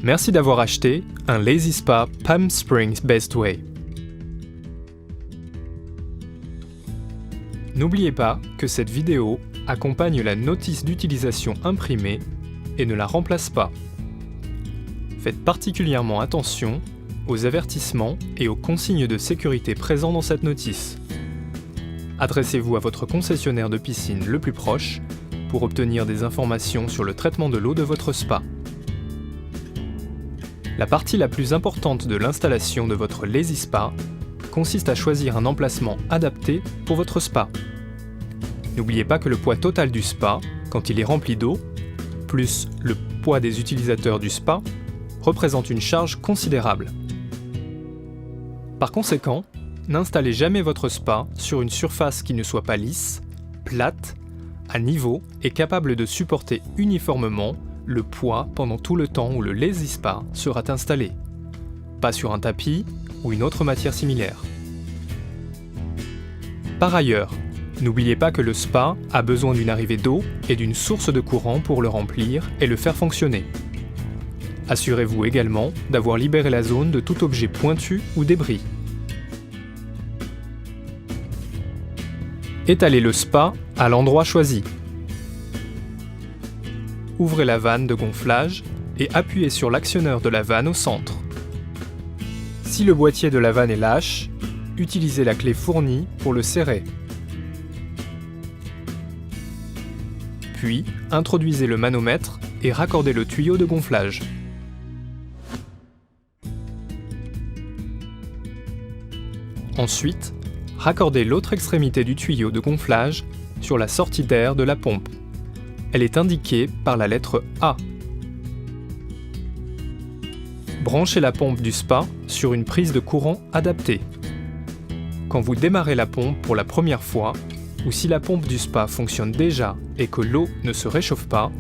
Merci d'avoir acheté un Lazy Spa Palm Springs Best Way. N'oubliez pas que cette vidéo accompagne la notice d'utilisation imprimée et ne la remplace pas. Faites particulièrement attention aux avertissements et aux consignes de sécurité présents dans cette notice. Adressez-vous à votre concessionnaire de piscine le plus proche pour obtenir des informations sur le traitement de l'eau de votre spa. La partie la plus importante de l'installation de votre Lazy Spa consiste à choisir un emplacement adapté pour votre spa. N'oubliez pas que le poids total du spa, quand il est rempli d'eau, plus le poids des utilisateurs du spa, représente une charge considérable. Par conséquent, n'installez jamais votre spa sur une surface qui ne soit pas lisse, plate, à niveau et capable de supporter uniformément le poids pendant tout le temps où le Lazy Spa sera installé, pas sur un tapis ou une autre matière similaire. Par ailleurs, n'oubliez pas que le spa a besoin d'une arrivée d'eau et d'une source de courant pour le remplir et le faire fonctionner. Assurez-vous également d'avoir libéré la zone de tout objet pointu ou débris. Étalez le spa à l'endroit choisi. Ouvrez la vanne de gonflage et appuyez sur l'actionneur de la vanne au centre. Si le boîtier de la vanne est lâche, utilisez la clé fournie pour le serrer. Puis, introduisez le manomètre et raccordez le tuyau de gonflage. Ensuite, raccordez l'autre extrémité du tuyau de gonflage sur la sortie d'air de la pompe. Elle est indiquée par la lettre A. Branchez la pompe du spa sur une prise de courant adaptée. Quand vous démarrez la pompe pour la première fois, ou si la pompe du spa fonctionne déjà et que l'eau ne se réchauffe pas,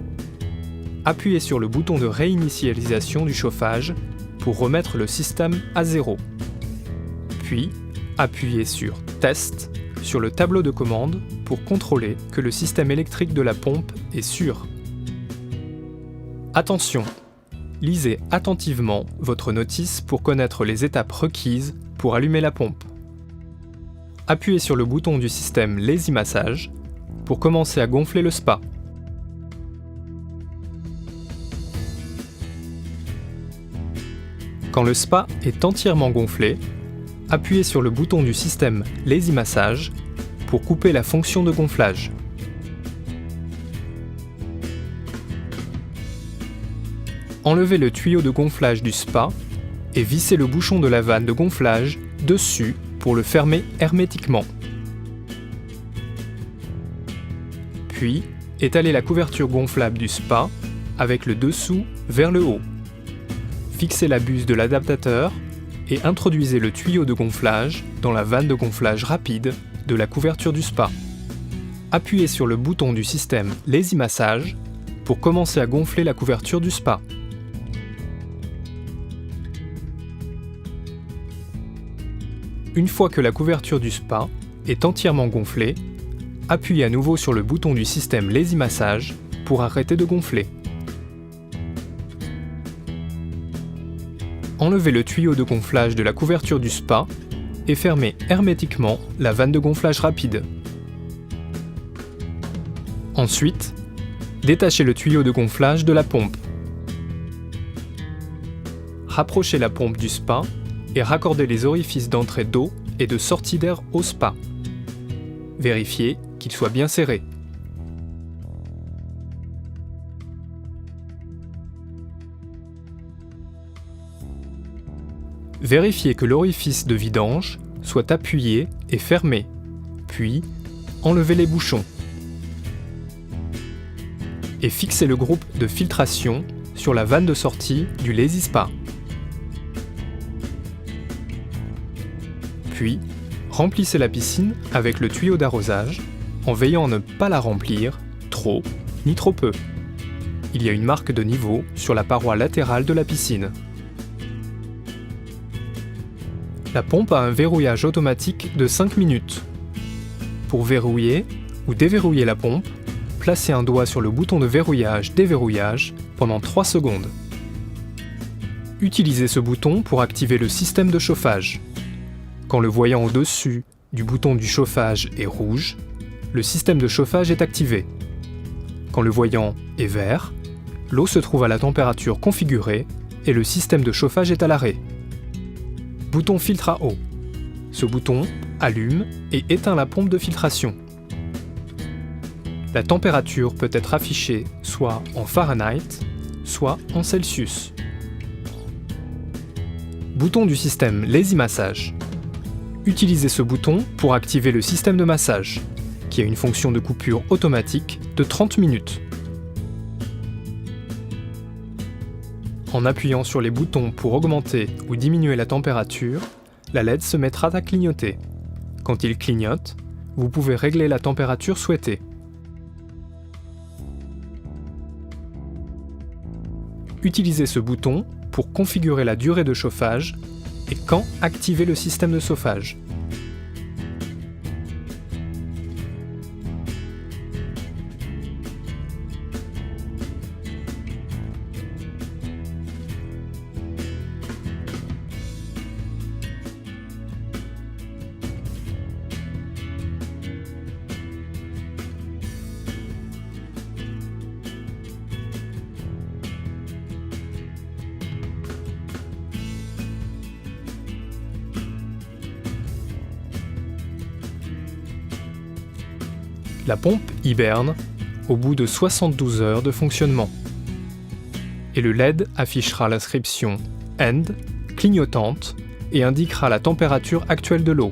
appuyez sur le bouton de réinitialisation du chauffage pour remettre le système à 0. Puis, appuyez sur « Test » sur le tableau de commande pour contrôler que le système électrique de la pompe est sûr. Attention, lisez attentivement votre notice pour connaître les étapes requises pour allumer la pompe. Appuyez sur le bouton du système Lazy Massage pour commencer à gonfler le spa. Quand le spa est entièrement gonflé, appuyez sur le bouton du système Lazy Massage pour couper la fonction de gonflage. Enlevez le tuyau de gonflage du spa et vissez le bouchon de la vanne de gonflage dessus pour le fermer hermétiquement. Puis, étalez la couverture gonflable du spa avec le dessous vers le haut. Fixez la buse de l'adaptateur et introduisez le tuyau de gonflage dans la vanne de gonflage rapide de la couverture du spa. Appuyez sur le bouton du système Lazy Massage pour commencer à gonfler la couverture du spa. Une fois que la couverture du spa est entièrement gonflée, appuyez à nouveau sur le bouton du système Lazy Massage pour arrêter de gonfler. Enlevez le tuyau de gonflage de la couverture du spa et fermez hermétiquement la vanne de gonflage rapide. Ensuite, détachez le tuyau de gonflage de la pompe. Rapprochez la pompe du spa et raccordez les orifices d'entrée d'eau et de sortie d'air au spa. Vérifiez qu'ils soient bien serrés. Vérifiez que l'orifice de vidange soit appuyé et fermé, puis enlevez les bouchons. Et fixez le groupe de filtration sur la vanne de sortie du Lazy Spa. Puis, remplissez la piscine avec le tuyau d'arrosage en veillant à ne pas la remplir trop ni trop peu. Il y a une marque de niveau sur la paroi latérale de la piscine. La pompe a un verrouillage automatique de 5 minutes. Pour verrouiller ou déverrouiller la pompe, placez un doigt sur le bouton de verrouillage-déverrouillage pendant 3 secondes. Utilisez ce bouton pour activer le système de chauffage. Quand le voyant au-dessus du bouton du chauffage est rouge, le système de chauffage est activé. Quand le voyant est vert, l'eau se trouve à la température configurée et le système de chauffage est à l'arrêt. Bouton filtre à eau. Ce bouton allume et éteint la pompe de filtration. La température peut être affichée soit en Fahrenheit, soit en Celsius. Bouton du système Lazy Massage. Utilisez ce bouton pour activer le système de massage, qui a une fonction de coupure automatique de 30 minutes. En appuyant sur les boutons pour augmenter ou diminuer la température, la LED se mettra à clignoter. Quand il clignote, vous pouvez régler la température souhaitée. Utilisez ce bouton pour configurer la durée de chauffage et quand activer le système de chauffage. La pompe hiberne au bout de 72 heures de fonctionnement. Et le LED affichera l'inscription End, clignotante, et indiquera la température actuelle de l'eau.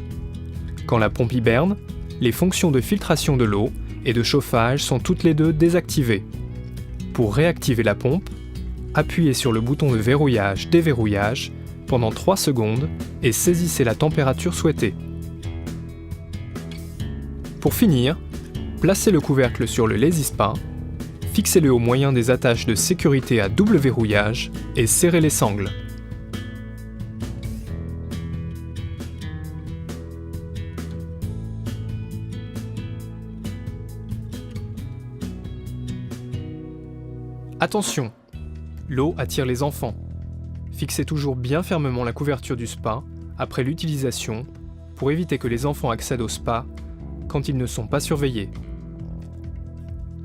Quand la pompe hiberne, les fonctions de filtration de l'eau et de chauffage sont toutes les deux désactivées. Pour réactiver la pompe, appuyez sur le bouton de verrouillage-déverrouillage pendant 3 secondes et saisissez la température souhaitée. Pour finir, placez le couvercle sur le Lazy Spa, fixez-le au moyen des attaches de sécurité à double verrouillage et serrez les sangles. Attention, l'eau attire les enfants. Fixez toujours bien fermement la couverture du spa après l'utilisation pour éviter que les enfants accèdent au spa quand ils ne sont pas surveillés.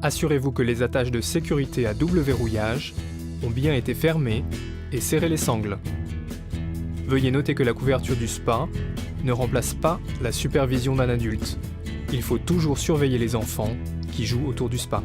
Assurez-vous que les attaches de sécurité à double verrouillage ont bien été fermées et serrez les sangles. Veuillez noter que la couverture du spa ne remplace pas la supervision d'un adulte. Il faut toujours surveiller les enfants qui jouent autour du spa.